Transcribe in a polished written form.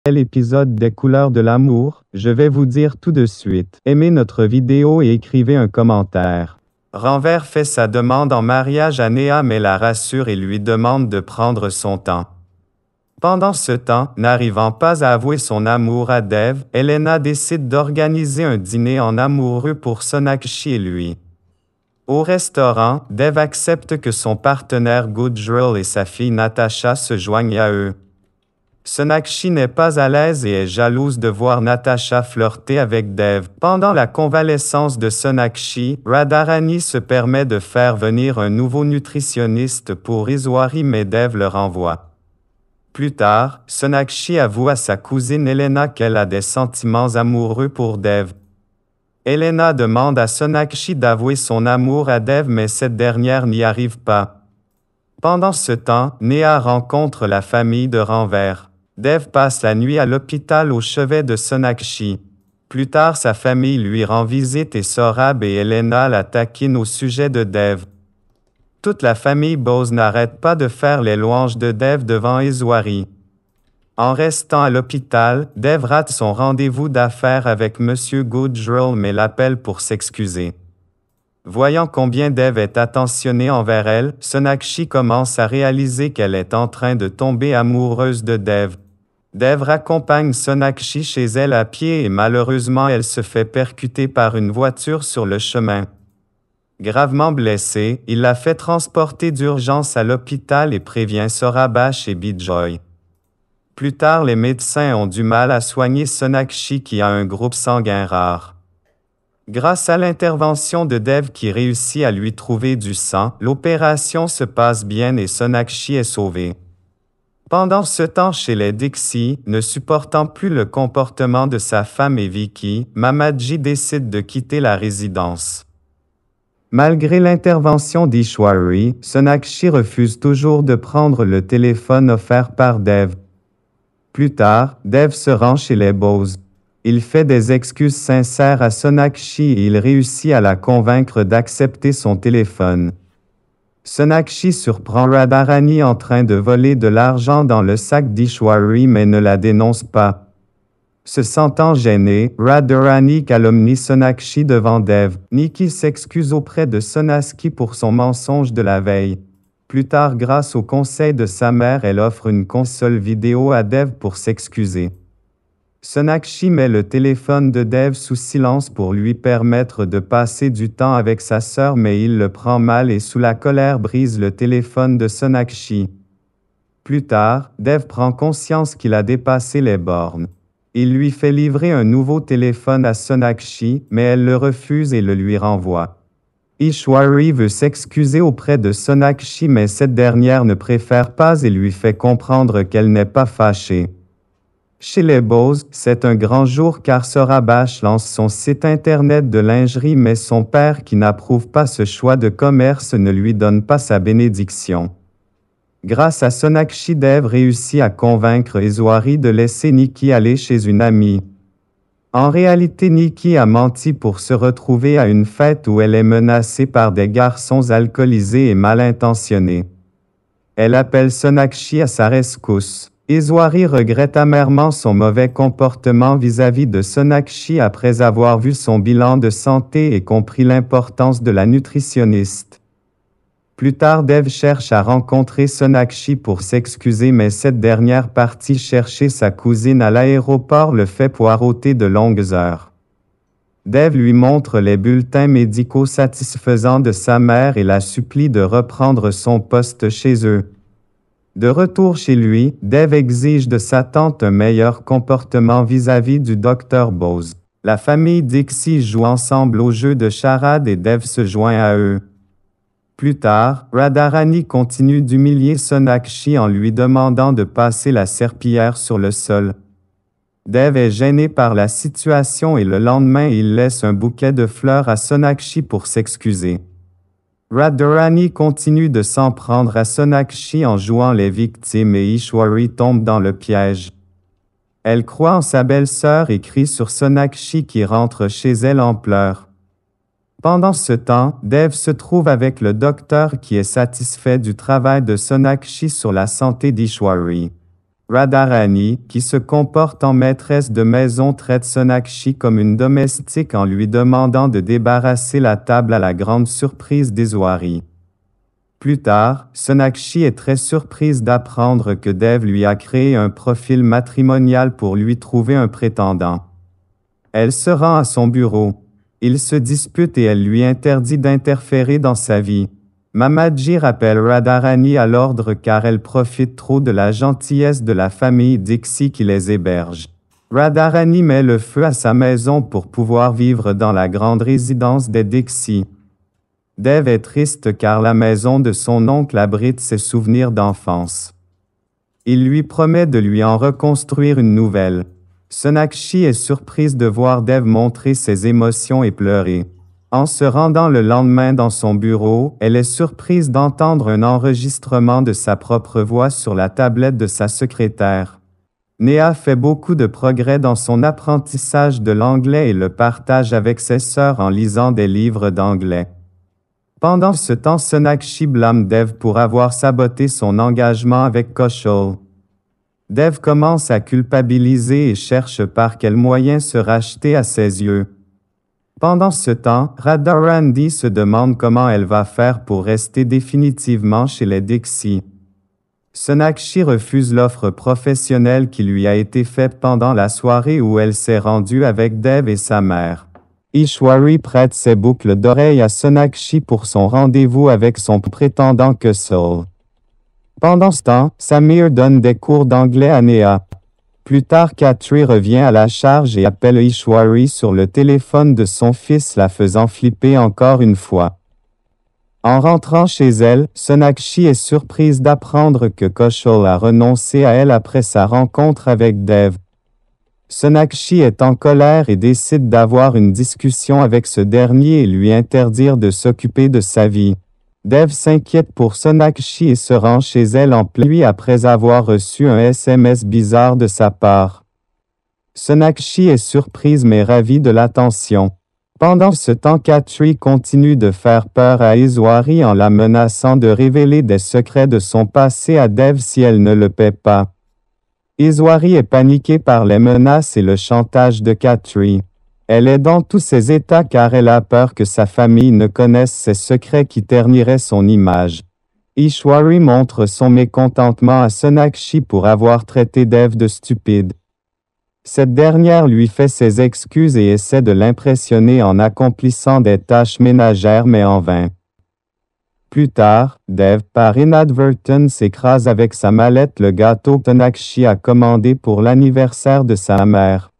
Épisode des couleurs de l'amour, je vais vous dire tout de suite. Aimez notre vidéo et écrivez un commentaire. Ranvers fait sa demande en mariage à Néa mais la rassure et lui demande de prendre son temps. Pendant ce temps, n'arrivant pas à avouer son amour à Dev, Elena décide d'organiser un dîner en amoureux pour Sonakshi et lui. Au restaurant, Dev accepte que son partenaire Gujral et sa fille Natasha se joignent à eux. Sonakshi n'est pas à l'aise et est jalouse de voir Natasha flirter avec Dev. Pendant la convalescence de Sonakshi, Radharani se permet de faire venir un nouveau nutritionniste pour Iswari mais Dev le renvoie. Plus tard, Sonakshi avoue à sa cousine Elena qu'elle a des sentiments amoureux pour Dev. Elena demande à Sonakshi d'avouer son amour à Dev mais cette dernière n'y arrive pas. Pendant ce temps, Néa rencontre la famille de Ranvers. Dev passe la nuit à l'hôpital au chevet de Sonakshi. Plus tard, sa famille lui rend visite et Saurabh et Elena la taquinent au sujet de Dev. Toute la famille Bose n'arrête pas de faire les louanges de Dev devant Iswari. En restant à l'hôpital, Dev rate son rendez-vous d'affaires avec M. Gujral mais l'appelle pour s'excuser. Voyant combien Dev est attentionné envers elle, Sonakshi commence à réaliser qu'elle est en train de tomber amoureuse de Dev. Dev raccompagne Sonakshi chez elle à pied et malheureusement elle se fait percuter par une voiture sur le chemin. Gravement blessée, il la fait transporter d'urgence à l'hôpital et prévient Saurabh et Bijoy. Plus tard, les médecins ont du mal à soigner Sonakshi qui a un groupe sanguin rare. Grâce à l'intervention de Dev qui réussit à lui trouver du sang, l'opération se passe bien et Sonakshi est sauvée. Pendant ce temps chez les Dixie, ne supportant plus le comportement de sa femme et Vicky, Mamaji décide de quitter la résidence. Malgré l'intervention d'Ishwari, Sonakshi refuse toujours de prendre le téléphone offert par Dev. Plus tard, Dev se rend chez les Bose. Il fait des excuses sincères à Sonakshi et il réussit à la convaincre d'accepter son téléphone. Sonakshi surprend Radharani en train de voler de l'argent dans le sac d'Ishwari mais ne la dénonce pas. Se sentant gênée, Radharani calomnie Sonakshi devant Dev. Nikki s'excuse auprès de Sonaski pour son mensonge de la veille. Plus tard, grâce au conseil de sa mère, elle offre une console vidéo à Dev pour s'excuser. Sonakshi met le téléphone de Dev sous silence pour lui permettre de passer du temps avec sa sœur mais il le prend mal et sous la colère brise le téléphone de Sonakshi. Plus tard, Dev prend conscience qu'il a dépassé les bornes. Il lui fait livrer un nouveau téléphone à Sonakshi, mais elle le refuse et le lui renvoie. Ishwari veut s'excuser auprès de Sonakshi mais cette dernière ne préfère pas et lui fait comprendre qu'elle n'est pas fâchée. Chez les Bose, c'est un grand jour car Saurabh lance son site internet de lingerie mais son père qui n'approuve pas ce choix de commerce ne lui donne pas sa bénédiction. Grâce à Sonakshi, Dev réussit à convaincre Iswari de laisser Nikki aller chez une amie. En réalité, Nikki a menti pour se retrouver à une fête où elle est menacée par des garçons alcoolisés et mal intentionnés. Elle appelle Sonakshi à sa rescousse. Iswari regrette amèrement son mauvais comportement vis-à-vis de Sonakshi après avoir vu son bilan de santé et compris l'importance de la nutritionniste. Plus tard, Dev cherche à rencontrer Sonakshi pour s'excuser mais cette dernière partie chercher sa cousine à l'aéroport le fait poireauter de longues heures. Dev lui montre les bulletins médicaux satisfaisants de sa mère et la supplie de reprendre son poste chez eux. De retour chez lui, Dev exige de sa tante un meilleur comportement vis-à-vis du Dr Bose. La famille Dixie joue ensemble au jeu de charade et Dev se joint à eux. Plus tard, Radharani continue d'humilier Sonakshi en lui demandant de passer la serpillière sur le sol. Dev est gêné par la situation et le lendemain il laisse un bouquet de fleurs à Sonakshi pour s'excuser. Radharani continue de s'en prendre à Sonakshi en jouant les victimes et Ishwari tombe dans le piège. Elle croit en sa belle-sœur et crie sur Sonakshi qui rentre chez elle en pleurs. Pendant ce temps, Dev se trouve avec le docteur qui est satisfait du travail de Sonakshi sur la santé d'Ishwari. Radharani, qui se comporte en maîtresse de maison, traite Sonakshi comme une domestique en lui demandant de débarrasser la table à la grande surprise d'Iswari. Plus tard, Sonakshi est très surprise d'apprendre que Dev lui a créé un profil matrimonial pour lui trouver un prétendant. Elle se rend à son bureau. Ils se disputent et elle lui interdit d'interférer dans sa vie. Mamaji rappelle Radharani à l'ordre car elle profite trop de la gentillesse de la famille Dixie qui les héberge. Radharani met le feu à sa maison pour pouvoir vivre dans la grande résidence des Dixie. Dev est triste car la maison de son oncle abrite ses souvenirs d'enfance. Il lui promet de lui en reconstruire une nouvelle. Sonakshi est surprise de voir Dev montrer ses émotions et pleurer. En se rendant le lendemain dans son bureau, elle est surprise d'entendre un enregistrement de sa propre voix sur la tablette de sa secrétaire. Néha fait beaucoup de progrès dans son apprentissage de l'anglais et le partage avec ses sœurs en lisant des livres d'anglais. Pendant ce temps, Sonakshi blâme Dev pour avoir saboté son engagement avec Kaushal. Dev commence à culpabiliser et cherche par quel moyen se racheter à ses yeux. Pendant ce temps, Radharani se demande comment elle va faire pour rester définitivement chez les Dixie. Sonakshi refuse l'offre professionnelle qui lui a été faite pendant la soirée où elle s'est rendue avec Dev et sa mère. Ishwari prête ses boucles d'oreilles à Sonakshi pour son rendez-vous avec son prétendant Kaushal. Pendant ce temps, Samir donne des cours d'anglais à Néha. Plus tard, Khatri revient à la charge et appelle Ishwari sur le téléphone de son fils, la faisant flipper encore une fois. En rentrant chez elle, Sonakshi est surprise d'apprendre que Kaushal a renoncé à elle après sa rencontre avec Dev. Sonakshi est en colère et décide d'avoir une discussion avec ce dernier et lui interdire de s'occuper de sa vie. Dev s'inquiète pour Sonakshi et se rend chez elle en pleine nuit après avoir reçu un SMS bizarre de sa part. Sonakshi est surprise mais ravie de l'attention. Pendant ce temps, Khatri continue de faire peur à Iswari en la menaçant de révéler des secrets de son passé à Dev si elle ne le paie pas. Iswari est paniquée par les menaces et le chantage de Khatri. Elle est dans tous ses états car elle a peur que sa famille ne connaisse ses secrets qui terniraient son image. Ishwari montre son mécontentement à Sonakshi pour avoir traité Dev de stupide. Cette dernière lui fait ses excuses et essaie de l'impressionner en accomplissant des tâches ménagères mais en vain. Plus tard, Dev, par inadvertance, écrase avec sa mallette le gâteau que Sonakshi a commandé pour l'anniversaire de sa mère.